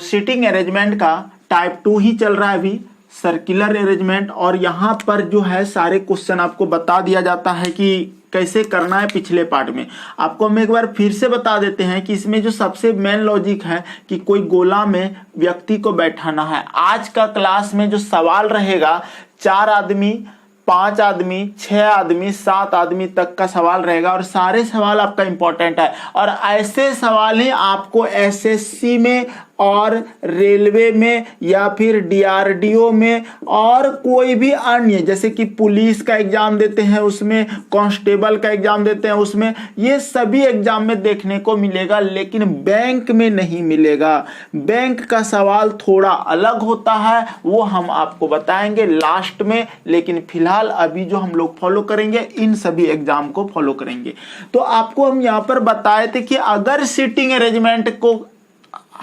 Seating arrangement का type 2 ही चल रहा है अभी, सर्कुलर अरेंजमेंट। और यहाँ पर जो है सारे क्वेश्चन आपको बता दिया जाता है कि कैसे करना है। पिछले पार्ट में आपको हम एक बार फिर से बता देते हैं कि इसमें जो सबसे मेन लॉजिक है कि कोई गोला में व्यक्ति को बैठाना है। आज का क्लास में जो सवाल रहेगा 4 आदमी, 5 आदमी, 6 आदमी, 7 आदमी तक का सवाल रहेगा और सारे सवाल आपका इंपॉर्टेंट है। और ऐसे सवाल ही आपको एसएससी में और रेलवे में या फिर डीआरडीओ में और कोई भी अन्य, जैसे कि पुलिस का एग्जाम देते हैं उसमें, कांस्टेबल का एग्जाम देते हैं उसमें, ये सभी एग्जाम में देखने को मिलेगा, लेकिन बैंक में नहीं मिलेगा। बैंक का सवाल थोड़ा अलग होता है, वो हम आपको बताएंगे लास्ट में, लेकिन फिलहाल अभी जो हम लोग फॉलो करेंगे इन सभी एग्जाम को फॉलो करेंगे। तो आपको हम यहां पर बताए थे कि अगर सीटिंग अरेंजमेंट को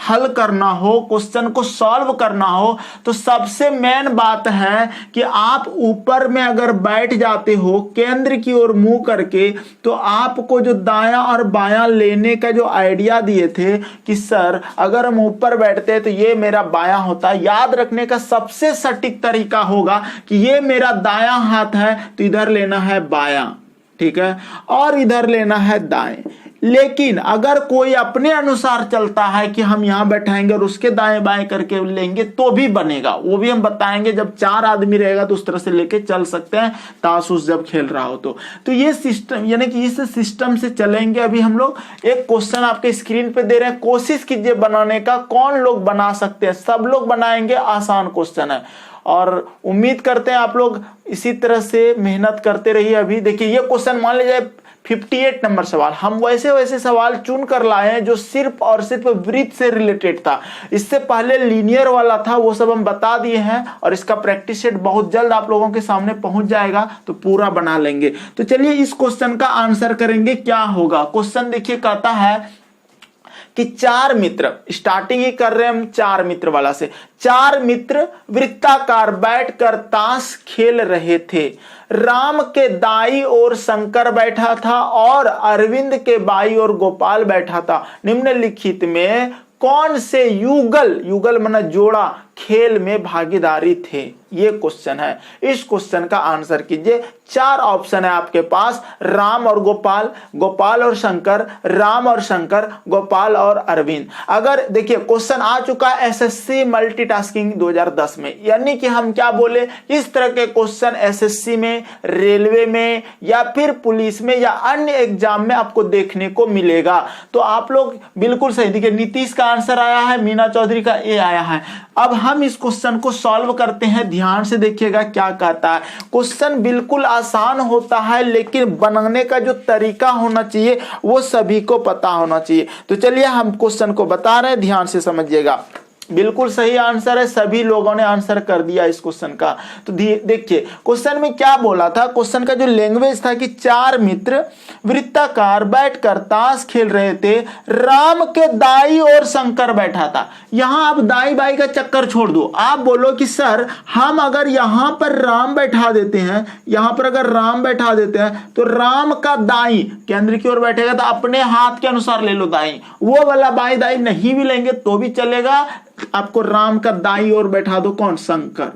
हल करना हो, क्वेश्चन को सॉल्व करना हो, तो सबसे मेन बात है कि आप ऊपर में अगर बैठ जाते हो केंद्र की ओर मुंह करके, तो आपको जो दायां और बायां लेने का जो आइडिया दिए थे कि सर अगर हम ऊपर बैठते हैं तो ये मेरा बायां होता है, याद रखने का सबसे सटीक तरीका होगा कि ये मेरा दायां हाथ है तो इधर लेना है बायां, ठीक है, और इधर लेना है दाएं। लेकिन अगर कोई अपने अनुसार चलता है कि हम यहां बैठाएंगे और उसके दाएं बाएं करके लेंगे तो भी बनेगा, वो भी हम बताएंगे। जब 4 आदमी रहेगा तो उस तरह से लेके चल सकते हैं, ताश उस जब खेल रहा हो तो ये सिस्टम, यानी कि इस सिस्टम से चलेंगे। अभी हम लोग एक क्वेश्चन आपके स्क्रीन पे दे रहे हैं, कोशिश कीजिए बनाने का। कौन लोग बना सकते हैं? सब लोग बनाएंगे, आसान क्वेश्चन है और उम्मीद करते हैं आप लोग इसी तरह से मेहनत करते रहिए। अभी देखिए ये क्वेश्चन मान लीजिए 58 नंबर सवाल, हम वैसे सवाल चुन कर लाए हैं जो सिर्फ और सिर्फ वृत्त से रिलेटेड था। इससे पहले लीनियर वाला था, वो सब हम बता दिए हैं और इसका प्रैक्टिस सेट बहुत जल्द आप लोगों के सामने पहुंच जाएगा, तो पूरा बना लेंगे। तो चलिए इस क्वेश्चन का आंसर करेंगे। क्या होगा क्वेश्चन? देखिए कहता है कि 4 मित्र, स्टार्टिंग ही कर रहे हैं हम 4 मित्र वाला से। 4 मित्र वृत्ताकार बैठकर ताश खेल रहे थे। राम के दाई ओर शंकर बैठा था और अरविंद के बाई ओर गोपाल बैठा था। निम्नलिखित में कौन से युगल, युगल माना जोड़ा, खेल में भागीदारी थे? ये क्वेश्चन है। इस क्वेश्चन का आंसर कीजिए। 4 ऑप्शन है आपके पास, राम और गोपाल, गोपाल और शंकर, राम और शंकर, गोपाल और अरविंद। अगर देखिए क्वेश्चन आ चुका है एसएससी मल्टीटास्किंग 2010 में, यानी कि हम क्या बोले, इस तरह के क्वेश्चन एसएससी में, रेलवे में या फिर पुलिस में या अन्य एग्जाम में आपको देखने को मिलेगा। तो आप लोग बिल्कुल सही। देखिए नीतीश का आंसर आया है, मीना चौधरी का ए आया है। अब हम इस क्वेश्चन को सॉल्व करते हैं। ध्यान से देखिएगा क्या कहता है। क्वेश्चन बिल्कुल आसान होता है, लेकिन बनाने का जो तरीका होना चाहिए वो सभी को पता होना चाहिए। तो चलिए हम क्वेश्चन को बता रहे हैं, ध्यान से समझिएगा। बिल्कुल सही आंसर है, सभी लोगों ने आंसर कर दिया इस क्वेश्चन का। तो देखिए क्वेश्चन में क्या बोला था, क्वेश्चन का जो लैंग्वेज था कि 4 मित्र वृत्ताकार बैठकर ताश खेल रहे थे। राम के दाई और शंकर बैठा था। यहां आप दाई बाई का चक्कर छोड़ दो, आप बोलो कि सर हम अगर यहां पर राम बैठा देते हैं, यहां पर अगर राम बैठा देते हैं तो राम का दाई केंद्र की ओर बैठेगा, तो अपने हाथ के अनुसार ले लो दाई। वो वाला बाई दाई नहीं भी लेंगे तो भी चलेगा, आपको राम का दाई ओर बैठा दो, कौन? शंकर।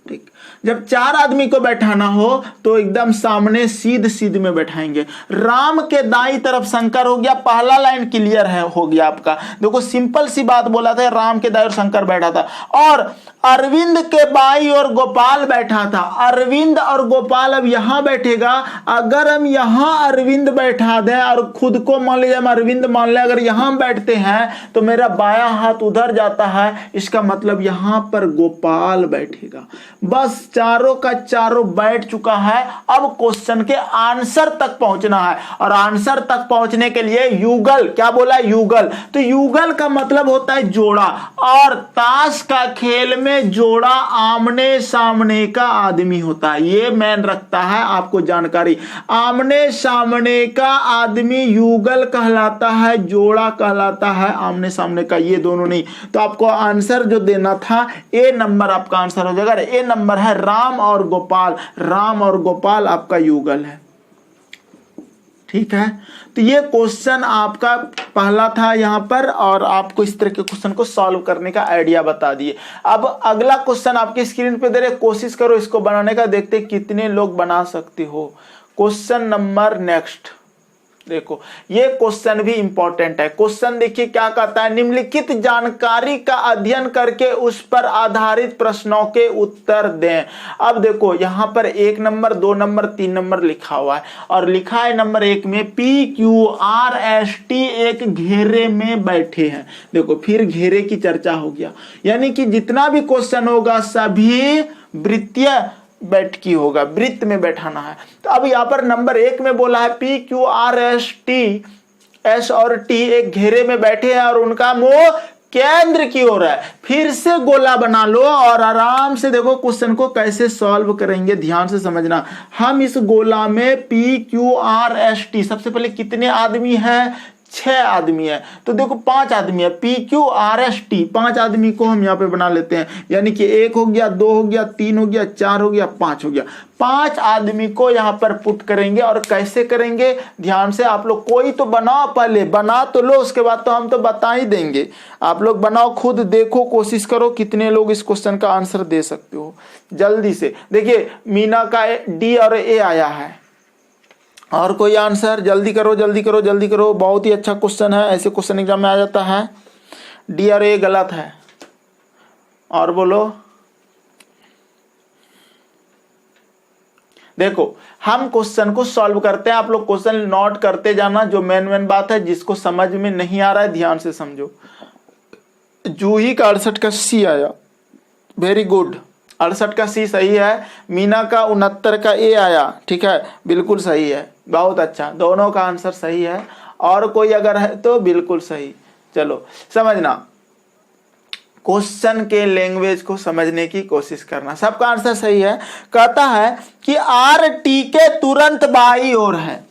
ठीक, जब 4 आदमी को बैठाना हो तो एकदम सामने सीध में बैठाएंगे। राम के दाई तरफ शंकर हो गया, पहला लाइन क्लियर है, हो गया आपका। देखो सिंपल सी बात बोला था, राम के दाई और शंकर बैठा था। और अरविंद के बाई और गोपाल बैठा था। अरविंद और गोपाल अब यहां बैठेगा। अगर हम यहां अरविंद बैठा दें और खुद को मान लीजिए हम अरविंद मान लें, अगर यहां बैठते हैं तो मेरा बायां हाथ उधर जाता है, इसका मतलब यहां पर गोपाल बैठेगा। बस चारों का चारों बैठ चुका है। अब क्वेश्चन के आंसर तक पहुंचना है, और आंसर तक पहुंचने के लिए युगल, क्या बोला? युगल। तो युगल का मतलब होता है जोड़ा, और ताश का खेल में जोड़ा आमने सामने का आदमी होता है। ये मैन रखता है आपको जानकारी। आमने सामने का आदमी युगल कहलाता है, जोड़ा कहलाता है आमने सामने का, ये दोनों नहीं। तो आपको आंसर जो देना था ए नंबर आपका आंसर हो जाएगा। ए नंबर है राम और गोपाल। राम और गोपाल आपका युगल है। ठीक है, तो ये क्वेश्चन आपका पहला था यहाँ पर, और आपको इस तरह के क्वेश्चन को सॉल्व करने का आइडिया बता दिए। अब अगला क्वेश्चन आपकी स्क्रीन पे दे रहे, कोशिश करो इसको बनाने का, देखते कितने लोग बना सकते हो। क्वेश्चन नंबर नेक्स्ट देखो, ये क्वेश्चन भी इंपॉर्टेंट है। क्वेश्चन देखिए क्या कहता है, निम्नलिखित जानकारी का अध्ययन करके उस पर आधारित प्रश्नों के उत्तर दें। अब देखो यहाँ पर 1 नंबर, 2 नंबर, 3 नंबर लिखा हुआ है, और लिखा है नंबर 1 में PQRST एक घेरे में बैठे हैं। देखो फिर घेरे की चर्चा हो गया, यानी कि जितना भी क्वेश्चन होगा सभी वृत्तीय बैठकी होगा, वृत्त में बैठाना है। तो अब यहाँ पर नंबर 1 में बोला है PQRST, S और T एक घेरे में बैठे हैं और उनका मुंह केंद्र की ओर है। फिर से गोला बना लो और आराम से देखो क्वेश्चन को कैसे सॉल्व करेंगे, ध्यान से समझना। हम इस गोला में PQRST, सबसे पहले कितने आदमी हैं, 6 आदमी है, तो देखो 5 आदमी है। PQRST 5 आदमी को हम यहाँ पे बना लेते हैं, यानी कि 1 हो गया, 2 हो गया, 3 हो गया, 4 हो गया, 5 हो गया। 5 आदमी को यहाँ पर पुट करेंगे, और कैसे करेंगे ध्यान से आप लोग, कोई तो बनाओ, पहले बना तो लो, उसके बाद तो हम तो बता ही देंगे। आप लोग बनाओ, खुद देखो, कोशिश करो कितने लोग इस क्वेश्चन का आंसर दे सकते हो जल्दी से। देखिए मीना का D और A आया है, और कोई आंसर, जल्दी करो जल्दी करो जल्दी करो, बहुत ही अच्छा क्वेश्चन है, ऐसे क्वेश्चन एग्जाम में आ जाता है। D और A गलत है, और बोलो। देखो हम क्वेश्चन को सॉल्व करते हैं, आप लोग क्वेश्चन नोट करते जाना, जो मेन बात है, जिसको समझ में नहीं आ रहा है ध्यान से समझो। जूही का 68 का C आया, वेरी गुड, 68 का C सही है। मीना का 69 का A आया, ठीक है, बिल्कुल सही है, बहुत अच्छा, दोनों का आंसर सही है। और कोई अगर है तो बिल्कुल सही। चलो समझना, क्वेश्चन के लैंग्वेज को समझने की कोशिश करना। सबका आंसर सही है। कहता है कि RT के तुरंत बाई ओर है।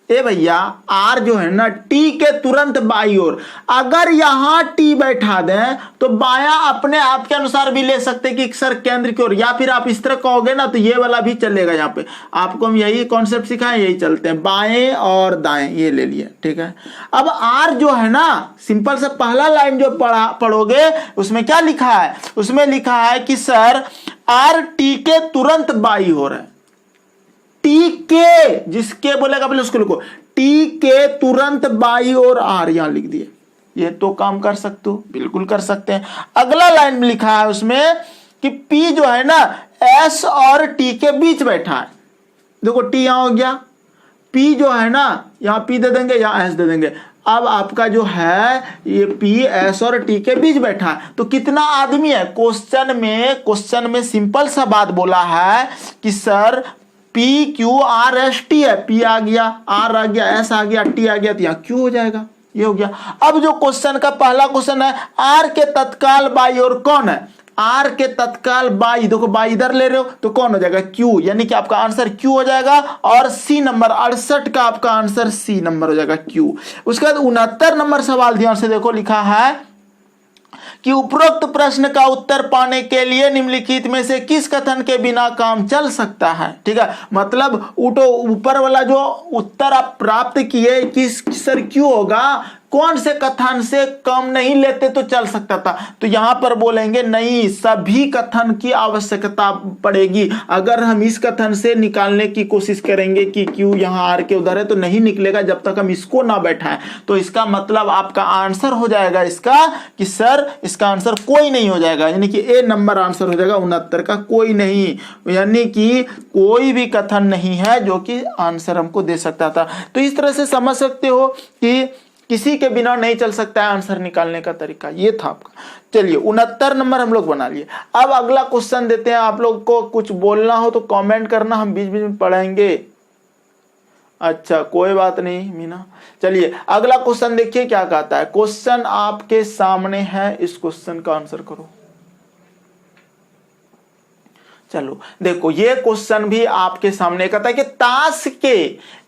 ए भैया R जो है ना T के तुरंत बाई ओर, अगर यहाँ T बैठा दें तो बायां अपने आप के अनुसार भी ले सकते कि सर केंद्र की ओर, या फिर आप इस तरह कहोगे ना तो ये वाला भी चलेगा। यहाँ पे आपको हम यही कॉन्सेप्ट सिखाएं, यही चलते हैं, बाएं और दाएं, ये ले लिए, ठीक है। अब R जो है ना, सिंपल से पहला लाइन जो पढ़ोगे उसमें क्या लिखा है, उसमें लिखा है कि सर RT के तुरंत बाई ओर है। टी के, जिसके बोलेगा पहले उसको लिखो, टी के तुरंत बाई ओर R यहां लिख दिए। ये तो काम कर सकते हो, बिल्कुल कर सकते हैं। अगला लाइन में लिखा है उसमें कि P जो है ना S और T के बीच बैठा है। देखो T यहां हो गया, P जो है ना यहां P दे देंगे, यहां S दे देंगे। अब आपका जो है ये P S और T के बीच बैठा है, तो कितना आदमी है। क्वेश्चन में सिंपल सा बात बोला है कि सर PQRST है, P आ गया, R आ गया, S आ गया, T आ गया, तो यहाँ Q हो जाएगा, ये हो गया। अब जो क्वेश्चन का पहला क्वेश्चन है, R के तत्काल बाई ओर कौन है, R के तत्काल बाई, देखो बाई इधर ले रहे हो तो कौन हो जाएगा, Q, यानी कि आपका आंसर Q हो जाएगा। और C नंबर 68 का आपका आंसर C नंबर हो जाएगा, Q। उसके बाद 69 नंबर सवाल ध्यान से देखो, लिखा है कि उपरोक्त प्रश्न का उत्तर पाने के लिए निम्नलिखित में से किस कथन के बिना काम चल सकता है। ठीक है, मतलब ऊपर वाला जो उत्तर आप प्राप्त किए किस सर क्यों होगा, कौन से कथन से कम नहीं लेते तो चल सकता था, तो यहां पर बोलेंगे नहीं, सभी कथन की आवश्यकता पड़ेगी। अगर हम इस कथन से निकालने की कोशिश करेंगे कि क्यों यहां आर के उधर है तो नहीं निकलेगा जब तक हम इसको ना बैठाएं। तो इसका मतलब आपका आंसर हो जाएगा इसका कि सर इसका आंसर कोई नहीं हो जाएगा, यानी कि ए नंबर आंसर हो जाएगा 69 का, कोई नहीं, यानी कि कोई भी कथन नहीं है जो कि आंसर हमको दे सकता था। तो इस तरह से समझ सकते हो कि किसी के बिना नहीं चल सकता है आंसर निकालने का तरीका, ये था आपका। चलिए 69 नंबर हम लोग बना लिए। अब अगला क्वेश्चन देते हैं, आप लोग को कुछ बोलना हो तो कमेंट करना, हम बीच बीच में पढ़ेंगे। अच्छा कोई बात नहीं मीना। चलिए अगला क्वेश्चन देखिए क्या कहता है। क्वेश्चन आपके सामने है, इस क्वेश्चन का आंसर करो। चलो देखो ये क्वेश्चन भी आपके सामने कहता है कि ताश के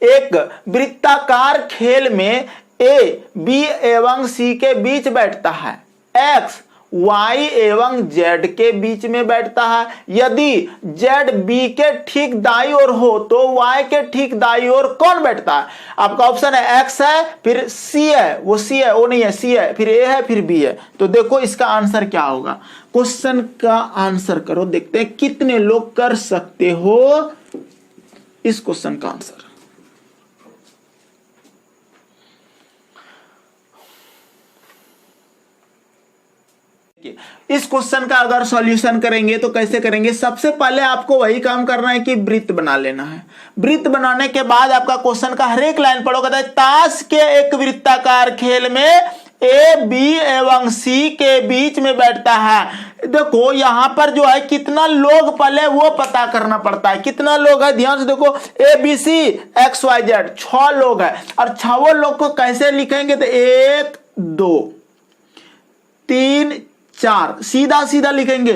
एक वृत्ताकार खेल में ए बी एवं सी के बीच बैठता है, एक्स y एवं z के बीच में बैठता है। यदि z b के ठीक दाई ओर हो तो y के ठीक दाई ओर कौन बैठता है? आपका ऑप्शन है x है, फिर c है, वो c है, वो नहीं है, c है, फिर a है, फिर b है। तो देखो इसका आंसर क्या होगा। क्वेश्चन का आंसर करो, देखते हैं कितने लोग कर सकते हो इस क्वेश्चन का आंसर। इस क्वेश्चन का अगर सॉल्यूशन करेंगे तो कैसे करेंगे? सबसे पहले आपको वही काम करना है कि वृत्त बना लेना है। वृत्त बनाने के बाद आपका क्वेश्चन का हर एक लाइन पढ़ो। कहता है ताश के एक वृत्ताकार खेल में ए बी एवं सी के बीच में बैठता है। देखो यहां पर जो है कितना लोग पहले वो पता करना पड़ता है। कितना लोग है ध्यान से देखो, A B C X Y Z 6 लोग है। और 6 लोग को कैसे लिखेंगे? तो 1 2 3 4 सीधा सीधा लिखेंगे,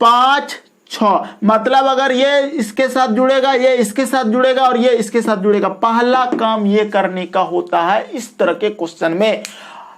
5 6। मतलब अगर ये इसके साथ जुड़ेगा, ये इसके साथ जुड़ेगा और ये इसके साथ जुड़ेगा। पहला काम ये करने का होता है इस तरह के क्वेश्चन में,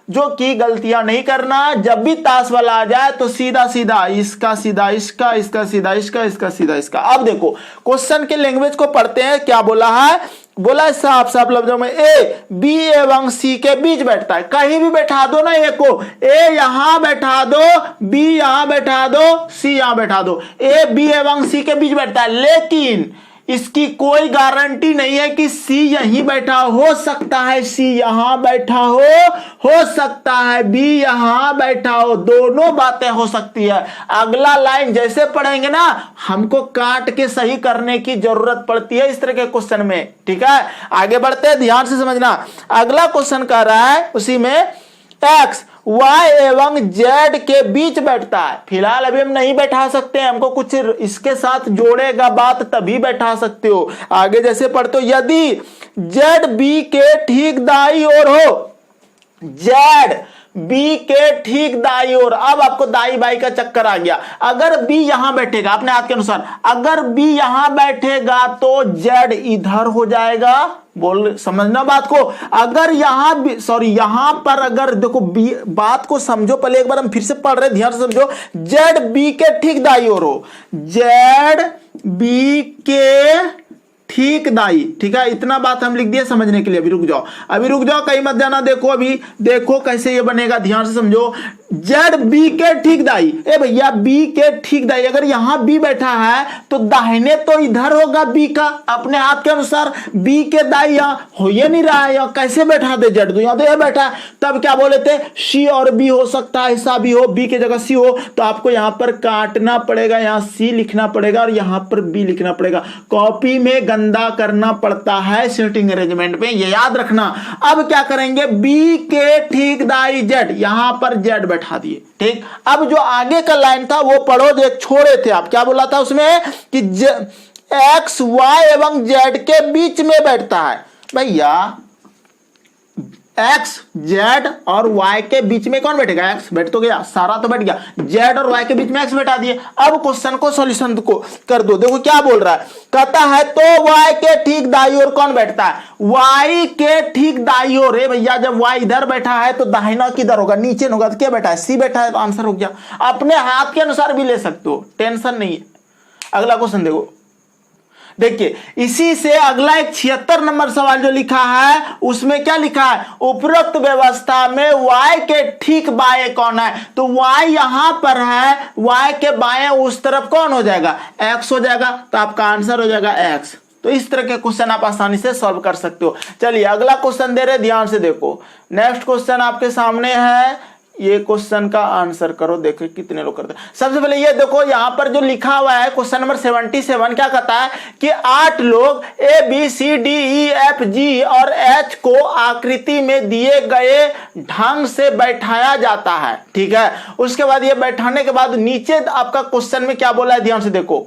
जो कि गलतियां नहीं करना। जब भी ताश वाला आ जाए तो सीधा सीधा इसका सीधा इसका, इसका सीधा इसका, इसका सीधा इसका। अब देखो क्वेश्चन के लैंग्वेज को पढ़ते हैं। क्या बोला है? बोला है साफ साफ लफ्जों में ए बी एवं सी के बीच बैठता है। कहीं भी बैठा दो ना, ए को, ए यहां बैठा दो, बी यहां बैठा दो, सी यहां बैठा दो। ए बी एवं सी के बीच बैठता है, लेकिन इसकी कोई गारंटी नहीं है कि सी यहीं बैठा हो सकता है, सी यहां बैठा हो सकता है, बी यहां बैठा हो, दोनों बातें हो सकती है। अगला लाइन जैसे पढ़ेंगे ना, हमको काट के सही करने की जरूरत पड़ती है इस तरह के क्वेश्चन में। ठीक है, आगे बढ़ते हैं, ध्यान से समझना। अगला क्वेश्चन कर रहा है उसी में एक्स y एवं z के बीच बैठता है। फिलहाल अभी हम नहीं बैठा सकते हैं, हमको कुछ इसके साथ जोड़ेगा बात तभी बैठा सकते हो। आगे जैसे पढ़ते हो, यदि z b के ठीक दाई ओर हो, z b के ठीक दाई ओर। अब आपको दाई बाई का चक्कर आ गया। अगर b यहां बैठेगा अपने हाथ के अनुसार, अगर b यहां बैठेगा तो z इधर हो जाएगा। बोल समझना बात को। अगर यहां सॉरी यहां पर अगर देखो बी, बात को समझो पहले एक बार, हम फिर से पढ़ रहे, ध्यान से समझो। जेड बी के ठीक दाई ओर हो, जेड बी के ठीक दाई। ठीक है, इतना बात हम लिख दिया समझने के लिए। अभी रुक जाओ, अभी रुक जाओ, कहीं मत जाना। देखो अभी देखो कैसे ये बनेगा, ध्यान से समझो। जेड बी के ठीक दाई, ए भैया बी के ठीक दाई, अगर यहां बी बैठा है तो दाहिने तो इधर होगा बी का, अपने हाथ के अनुसार। बी के दाई यहां हो ये नहीं रहा है, यहां कैसे बैठा दे? जेड तो यहां तो ये बैठा है। तब क्या बोले थे? सी और बी हो सकता है, ऐसा भी हो, बी की जगह सी हो, तो आपको यहां पर काटना पड़ेगा, यहां सी लिखना पड़ेगा और यहां पर बी लिखना पड़ेगा। कॉपी में गंदा करना पड़ता है सीटिंग अरेंजमेंट में, ये याद रखना। अब क्या करेंगे? बी के ठीक दाई जेड, यहां पर जेड बैठा दिए। ठीक, अब जो आगे का लाइन था वो पढ़ो, जो छोड़े थे आप। क्या बोला था उसमें कि एक्स वाई एवं जेड के बीच में बैठता है। भैया एक्स जेड और वाई के बीच में कौन बैठेगा? एक्स बैठ तो गया, सारा तो बैठ गया, जेड और वाई के बीच में एक्स बैठा दिए। अब क्वेश्चन को सॉल्यूशन को कर दो। देखो क्या बोल रहा है, कहता है तो वाई के ठीक दाई ओर कौन बैठता है? वाई के ठीक दाई ओर है भैया, जब वाई इधर बैठा है तो दाहिना किधर होगा? नीचे होगा। तो क्या बैठा है? सी बैठा है, तो आंसर हो गया। अपने हाथ के अनुसार भी ले सकते हो, टेंशन नहीं है। अगला क्वेश्चन देखो, देखिए इसी से अगला एक 76 नंबर सवाल जो लिखा है उसमें क्या लिखा है? उपरोक्त व्यवस्था में y के ठीक बाएं कौन है? तो y यहां पर है, y के बाएं उस तरफ कौन हो जाएगा? x हो जाएगा। तो आपका आंसर हो जाएगा x। तो इस तरह के क्वेश्चन आप आसानी से सॉल्व कर सकते हो। चलिए अगला क्वेश्चन दे रहे, ध्यान से देखो। नेक्स्ट क्वेश्चन आपके सामने है, ये क्वेश्चन का आंसर करो। देखो कितने लोग करते हैं। सबसे पहले ये देखो, यहां पर जो लिखा हुआ है क्वेश्चन नंबर 77 क्या कहता है कि 8 लोग A B C D E F G और एच को आकृति में दिए गए ढंग से बैठाया जाता है। ठीक है, उसके बाद ये बैठाने के बाद नीचे आपका क्वेश्चन में क्या बोला है, ध्यान से देखो।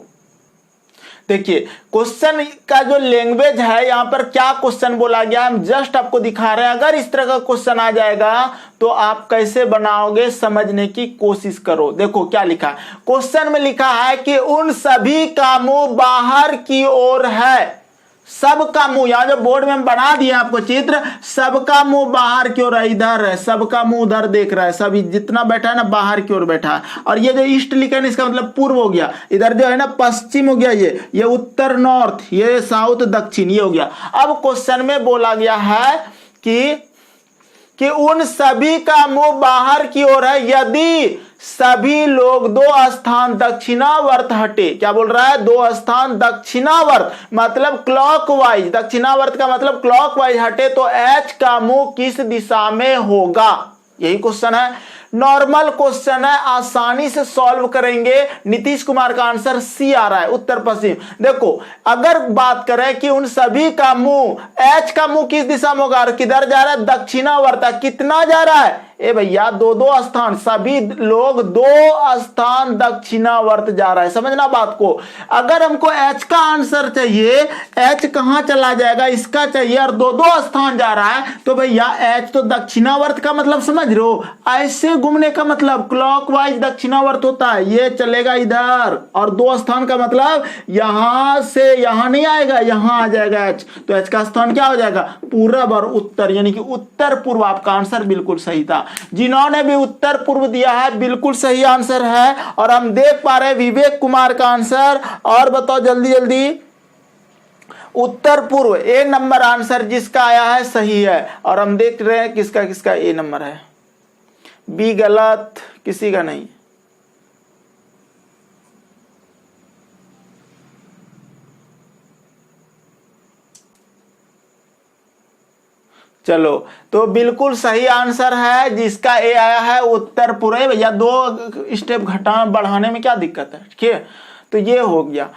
देखिए क्वेश्चन का जो लैंग्वेज है, यहां पर क्या क्वेश्चन बोला गया हम जस्ट आपको दिखा रहे हैं। अगर इस तरह का क्वेश्चन आ जाएगा तो आप कैसे बनाओगे समझने की कोशिश करो। देखो क्या लिखा है क्वेश्चन में, लिखा है कि उन सभी का मुंह बाहर की ओर है। सबका मुंह, यहाँ जो बोर्ड में बना दिया आपको चित्र, सबका मुंह बाहर की ओर है, इधर है, सबका मुंह उधर देख रहा है, सब जितना बैठा है ना बाहर की ओर बैठा है। और ये जो ईस्ट लिखा है इसका मतलब पूर्व हो गया, इधर जो है ना पश्चिम हो गया, ये उत्तर नॉर्थ, ये साउथ दक्षिण, ये हो गया। अब क्वेश्चन में बोला गया है कि उन सभी का मुंह बाहर की ओर है यदि सभी लोग 2 स्थान दक्षिणावर्त हटे। क्या बोल रहा है? 2 स्थान दक्षिणावर्त मतलब क्लॉकवाइज, दक्षिणावर्त का मतलब क्लॉकवाइज हटे तो एच का मुंह किस दिशा में होगा? यही क्वेश्चन है, नॉर्मल क्वेश्चन है, आसानी से सॉल्व करेंगे। नीतीश कुमार का आंसर सी आ रहा है, उत्तर पश्चिम। देखो अगर बात करें कि उन सभी का मुंह, एच का मुंह किस दिशा में होगा, किधर जा रहा है? दक्षिणावर्त। कितना जा रहा है? ए भैया 2 स्थान, सभी लोग 2 स्थान दक्षिणावर्त जा रहा है। समझना बात को। अगर हमको एच का आंसर चाहिए, एच कहां चला जाएगा इसका चाहिए, और 2 स्थान जा रहा है, तो भैया एच तो दक्षिणावर्त का मतलब समझ रहे हो, ऐसे घूमने का मतलब क्लॉकवाइज दक्षिणावर्त होता है, ये चलेगा इधर, और 2 स्थान का मतलब यहां से यहां नहीं आएगा, यहां आ जाएगा एच। तो एच का स्थान क्या हो जाएगा? पूरब और उत्तर, यानी कि उत्तर पूर्व। आपका आंसर बिल्कुल सही था। जिन्होंने भी उत्तर पूर्व दिया है बिल्कुल सही आंसर है। और हम देख पा रहे हैं विवेक कुमार का आंसर। और बताओ जल्दी जल्दी, उत्तर पूर्व ए नंबर आंसर जिसका आया है सही है। और हम देख रहे हैं किसका किसका ए नंबर है, बी गलत, किसी का नहीं। चलो तो बिल्कुल सही आंसर है जिसका ए आया है उत्तर पूर्व। भैया 2 स्टेप घटाने बढ़ाने में क्या दिक्कत है? ठीक है, तो ये हो गया।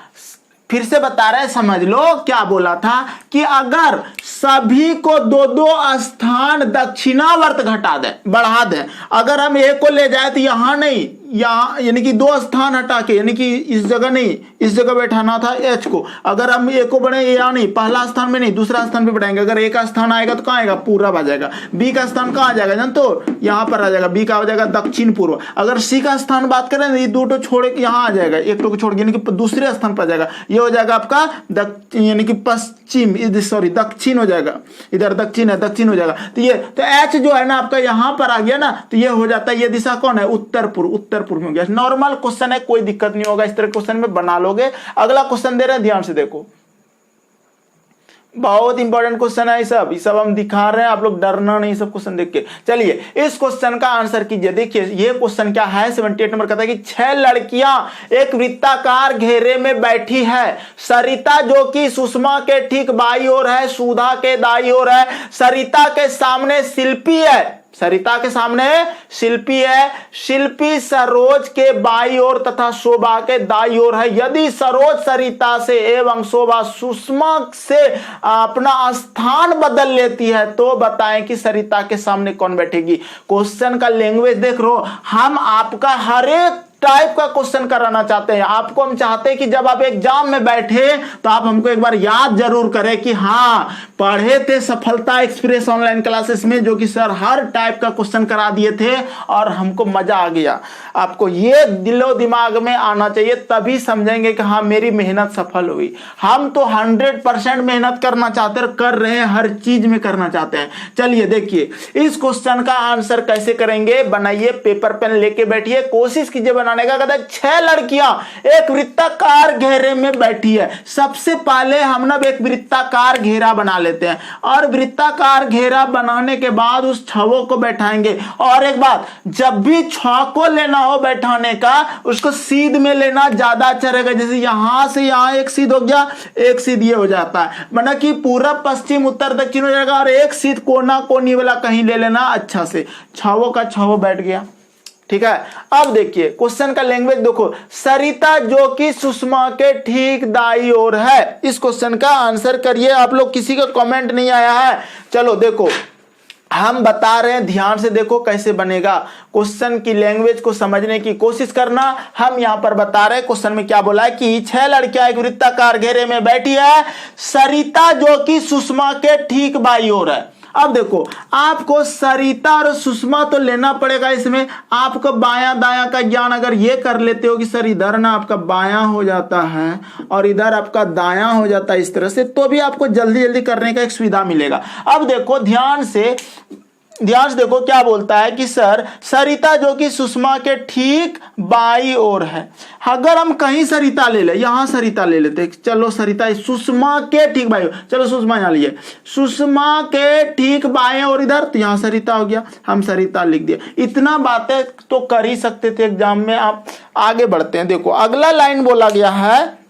फिर से बता रहे, समझ लो क्या बोला था कि अगर सभी को 2 स्थान दक्षिणावर्त घटा दें, बढ़ा दें, अगर हम ए को ले जाए तो यहां नहीं, यहां यानी कि 2 स्थान हटा के, यानी कि इस जगह नहीं, इस जगह बैठाना था एच को। अगर हम ए को बढ़े, यहाँ नहीं, पहला स्थान में नहीं, दूसरा स्थान पे बढ़ाएंगे। अगर ए का स्थान आएगा तो कहाँ आएगा? पूरब आ जाएगा। बी का स्थान कहाँ आ जाएगा जान, तो यहाँ पर आ जाएगा, बी का हो जाएगा दक्षिण पूर्व। अगर सी का स्थान बात करें, ये 2 छोड़ के यहाँ आ जाएगा, 1 को छोड़ के, यानी कि दूसरे स्थान पर आ जाएगा। ये हो जाएगा आपका दक्षिण, यानी कि पश्चिम, सॉरी दक्षिण हो जाएगा, इधर दक्षिण है, दक्षिण हो जाएगा। तो ये तो एच जो है ना आपका यहां पर आ गया ना, तो ये हो जाता है, ये दिशा कौन है? उत्तर पूर्व, उत्तर पूर्व में हो गया। नॉर्मल क्वेश्चन है, कोई दिक्कत नहीं होगा, इस तरह क्वेश्चन में बना लोगे। अगला क्वेश्चन दे रहे हैं, ध्यान से देखो, बहुत इंपॉर्टेंट क्वेश्चन है। ये सब हम दिखा रहे हैं, आप लोग डरना नहीं सब क्वेश्चन देख के। चलिए इस क्वेश्चन का आंसर कीजिए। देखिए ये क्वेश्चन क्या है, 78 नंबर कहता है कि 6 लड़कियां एक वृत्ताकार घेरे में बैठी है। सरिता जो कि सुषमा के ठीक बाई ओर है, सुधा के दाई ओर है, सरिता के सामने शिल्पी है, सरिता के सामने शिल्पी है, शिल्पी सरोज के बाई ओर तथा शोभा के दाई ओर है। यदि सरोज सरिता से एवं शोभा सुषमा से अपना स्थान बदल लेती है तो बताएं कि सरिता के सामने कौन बैठेगी। क्वेश्चन का लैंग्वेज देख लो, हम आपका हर एक टाइप का क्वेश्चन कराना चाहते हैं। आपको हम चाहते हैं कि जब आप एग्जाम में बैठे तो आप हमको एक बार याद जरूर करें कि हाँ पढ़े थे सफलता एक्सप्रेस ऑनलाइन क्लासेस में, जो कि सर हर टाइप का क्वेश्चन करा दिए थे और हमको मजा आ गया। आपको ये दिलो दिमाग में आना चाहिए, तभी समझेंगे कि हाँ मेरी मेहनत सफल हुई। हम तो 100% मेहनत करना चाहते हैं, कर रहे हैं, हर चीज में करना चाहते हैं। चलिए देखिए इस क्वेश्चन का आंसर कैसे करेंगे, बनाइए, पेपर पेन लेके बैठिए, कोशिश कीजिए बनाने का। कहता है 6 लड़कियां एक वृत्ताकार घेरे में बैठी है। सबसे पहले हम ना एक वृत्ताकार घेरा बना लेते हैं, और वृत्ताकार घेरा बनाने के बाद उस छवों को बैठाएंगे। और एक बात, जब भी छौ को लेना हो बैठाने का, उसको सीध में लेना ज्यादा अच्छा रहेगा। जैसे यहां से यहां एक सीध हो गया, एक सीध ये हो जाता है, माना कि पूरब पश्चिम उत्तर दक्षिण हो जाएगा, और एक सीध कोना कोनी वाला कहीं ले लेना अच्छा से। छवों का छवों बैठ गया, ठीक है। अब देखिए क्वेश्चन का लैंग्वेज देखो, सरिता जो कि सुषमा के ठीक दाई ओर है। इस क्वेश्चन का आंसर करिए आप लोग, किसी का कमेंट नहीं आया है। चलो देखो हम बता रहे हैं, ध्यान से देखो कैसे बनेगा। क्वेश्चन की लैंग्वेज को समझने की कोशिश करना। हम यहां पर बता रहे हैं क्वेश्चन में क्या बोला है कि 6 लड़कियां एक वृत्ताकार घेरे में बैठी है, सरिता जो कि सुषमा के ठीक बाई ओर है। अब देखो आपको सरिता और सुषमा तो लेना पड़ेगा, इसमें आपको बायां दायां का ज्ञान अगर ये कर लेते हो कि सर इधर ना आपका बायां हो जाता है और इधर आपका दायां हो जाता है इस तरह से, तो भी आपको जल्दी जल्दी करने का एक सुविधा मिलेगा। अब देखो ध्यान से देखो क्या बोलता है कि सर सरिता जो कि सुषमा के ठीक बाई ओर है। अगर हम कहीं सरिता ले ले, यहां सरिता ले लेते, चलो सरिता सुषमा के ठीक बाई ओर, चलो सुषमा यहां लिए, सुषमा के ठीक बाएं और इधर, तो यहां सरिता हो गया, हम सरिता लिख दिया। इतना बातें तो कर ही सकते थे एग्जाम में। आप आगे बढ़ते हैं, देखो अगला लाइन बोला गया है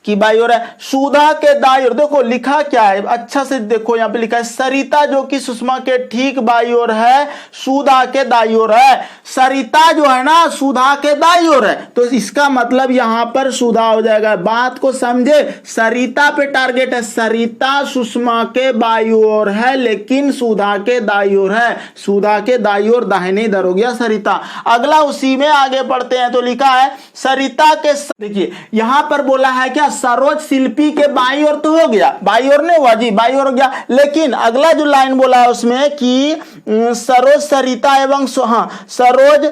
कि बाई ओर है, सुधा के दाई ओर। देखो लिखा क्या है, अच्छा से देखो यहां पे लिखा है सरिता जो कि सुषमा के ठीक बाई ओर है, सुधा के दाई ओर है। सरिता जो है ना सुधा के दाई ओर है, तो इसका मतलब यहां पर सुधा हो जाएगा। बात को समझे, सरिता पे टारगेट है, सरिता सुषमा के बाई ओर है लेकिन सुधा के दाई ओर है, सुधा के दाई ओर दाहिने इधर हो गया सरिता। अगला उसी में आगे बढ़ते हैं, तो लिखा है सरिता के, देखिए यहां पर बोला है क्या, सरोज शिल्पी के बाई ओर, तो हो गया, बाई ओर नहीं हुआ जी, बाई ओर हो गया। लेकिन अगला जो लाइन बोला है उसमें कि सरोज सरिता एवं सरोज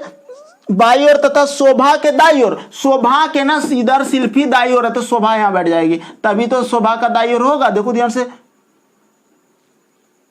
बाई ओर तथा शोभा के दाई ओर, शोभा के ना इधर शिल्पी दाई ओर है तो शोभा यहां बैठ जाएगी, तभी तो शोभा का दाई ओर होगा। देखो ध्यान से,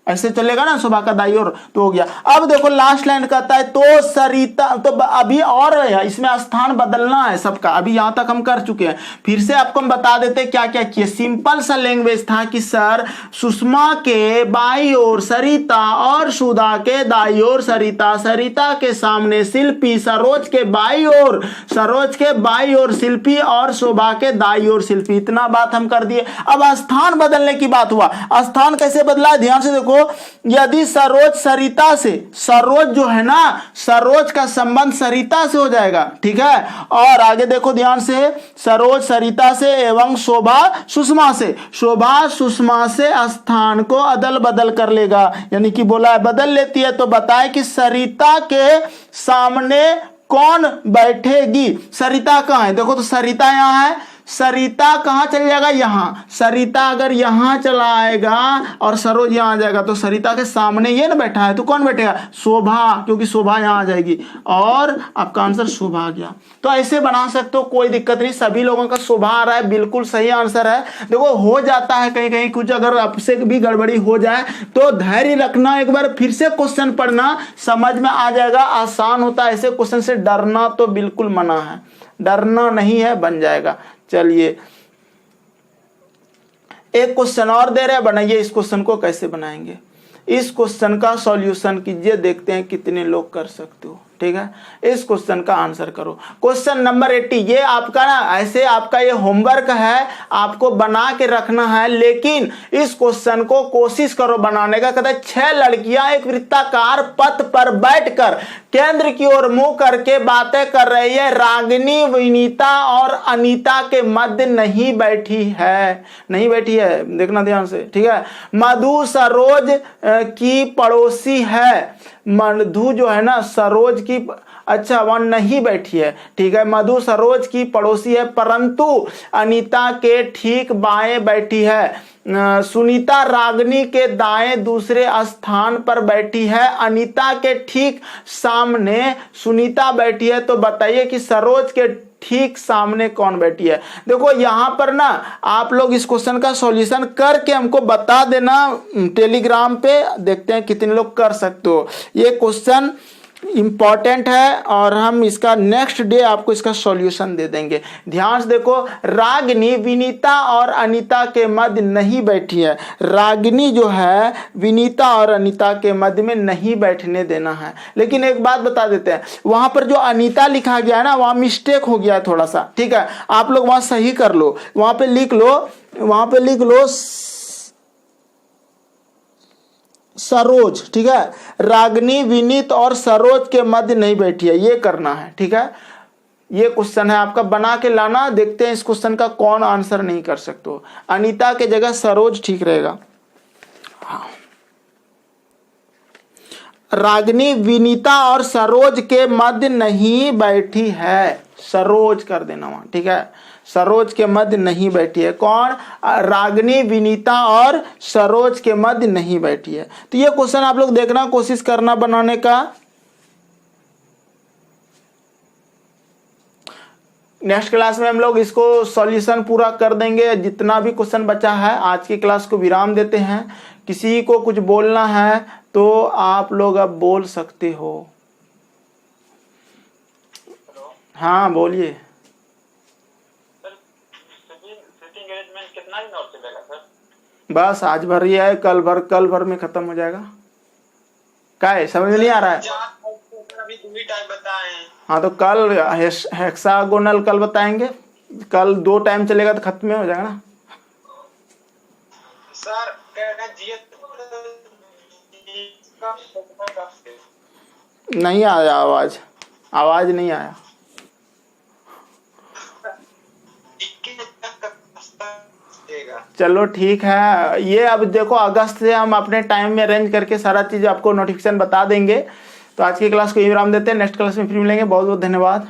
ऐसे चलेगा ना, शोभा का दाई ओर, तो हो गया। अब देखो लास्ट लाइन कहता है तो सरिता, तो अभी और है इसमें स्थान बदलना है सबका, अभी यहां तक हम कर चुके हैं। फिर से आपको हम बता देते क्या क्या किए। सिंपल सा लैंग्वेज था कि सर सुषमा के बाई ओर सरिता और सुधा के दाई ओर सरिता, सरिता के सामने शिल्पी, सरोज के बाई ओर, सरोज के बाई ओर शिल्पी और शोभा के दाई ओर शिल्पी। इतना बात हम कर दिए। अब स्थान बदलने की बात हुआ, स्थान कैसे बदला है ध्यान से देखो। यदि सरोज सरिता से, सरोज जो है ना, सरोज का संबंध सरिता से हो जाएगा, ठीक है। और आगे देखो ध्यान से, सरोज सरिता से एवं शोभा सुषमा से, शोभा सुषमा से स्थान को अदल बदल कर लेगा, यानी कि बोला है बदल लेती है। तो बताए कि सरिता के सामने कौन बैठेगी, सरिता कहां है, देखो तो सरिता यहां है, सरिता कहां चल जाएगा, यहां। सरिता अगर यहां चला आएगा और सरोज यहां आ जाएगा, तो सरिता के सामने ये ना बैठा है, तो कौन बैठेगा, शोभा, क्योंकि शोभा यहां आ जाएगी और आपका आंसर शोभा आ गया। तो ऐसे बना सकते हो, कोई दिक्कत नहीं, सभी लोगों का शोभा आ रहा है, बिल्कुल सही आंसर है। देखो हो जाता है कहीं कहीं कुछ, अगर आपसे भी गड़बड़ी हो जाए तो धैर्य रखना, एक बार फिर से क्वेश्चन पढ़ना, समझ में आ जाएगा, आसान होता है। ऐसे क्वेश्चन से डरना तो बिल्कुल मना है, डरना नहीं है, बन जाएगा। चलिए एक क्वेश्चन और दे रहे हैं, बनाइए। इस क्वेश्चन को कैसे बनाएंगे, इस क्वेश्चन का सॉल्यूशन कीजिए, देखते हैं कितने लोग कर सकते हो, ठीक है। इस क्वेश्चन का आंसर करो। क्वेश्चन नंबर 80, ये आपका ना ऐसे आपका ये होमवर्क है, आपको बना के रखना है, लेकिन इस क्वेश्चन को कोशिश करो बनाने का। कहता है 6 लड़कियां एक वृत्ताकार पथ पर बैठकर केंद्र की ओर मुंह करके बातें कर रही है, रागिनी विनीता और अनीता के मध्य नहीं बैठी है, नहीं बैठी है, देखना ध्यान से, ठीक है। मधु सरोज की पड़ोसी है, मधु जो है ना सरोज की, अच्छा वहां नहीं बैठी है, ठीक है। मधु सरोज की पड़ोसी है परंतु अनीता के ठीक बाएं बैठी है। सुनीता रागिनी के दाएं दूसरे स्थान पर बैठी है, अनीता के ठीक सामने सुनीता बैठी है। तो बताइए कि सरोज के ठीक सामने कौन बैठी है। देखो यहां पर ना आप लोग इस क्वेश्चन का सॉल्यूशन करके हमको बता देना टेलीग्राम पे, देखते हैं कितने लोग कर सकते हो। ये क्वेश्चन इंपॉर्टेंट है और हम इसका नेक्स्ट डे आपको इसका सॉल्यूशन दे देंगे। ध्यान से देखो, रागिनी विनीता और अनीता के मध्य नहीं बैठी है, रागिनी जो है विनीता और अनीता के मध्य में नहीं बैठने देना है। लेकिन एक बात बता देते हैं, वहां पर जो अनीता लिखा गया है ना, वहां मिस्टेक हो गया है थोड़ा सा, ठीक है। आप लोग वहां सही कर लो, वहां पे लिख लो, वहां पे लिख लो सरोज, ठीक है। रागिनी विनीत और सरोज के मध्य नहीं बैठी है, ये करना है, ठीक है। ये क्वेश्चन है आपका, बना के लाना। देखते हैं इस क्वेश्चन का कौन आंसर नहीं कर सकते हो। अनीता के जगह सरोज ठीक रहेगा। हाँ। रागिनी विनीता और सरोज के मध्य नहीं बैठी है, सरोज कर देना वहां, ठीक है। सरोज के मध्य नहीं बैठी है। कौन? रागिनी, विनीता और सरोज के मध्य नहीं बैठी है। तो ये क्वेश्चन आप लोग देखना, कोशिश करना बनाने का। नेक्स्ट क्लास में हम लोग इसको सॉल्यूशन पूरा कर देंगे। जितना भी क्वेश्चन बचा है, आज की क्लास को विराम देते हैं। किसी को कुछ बोलना है तो आप लोग अब बोल सकते हो। हाँ बोलिए। सिटिंग अरेंजमेंट कितना दिन और चलेगा सर? बस आज भर ही है, कल भर में खत्म हो जाएगा। क्या है, समझ में नहीं आ रहा है? अभी 2 ही टाइम बताए हैं। हाँ तो कल हेक्सागोनल कल बताएंगे। कल 2 टाइम चलेगा तो खत्म हो जाएगा ना सर। नहीं आया आवाज नहीं आया। चलो ठीक है। ये अब देखो, अगस्त से हम अपने टाइम में अरेंज करके सारा चीज आपको नोटिफिकेशन बता देंगे। तो आज की क्लास को विराम देते हैं, नेक्स्ट क्लास में फिर मिलेंगे। बहुत बहुत धन्यवाद।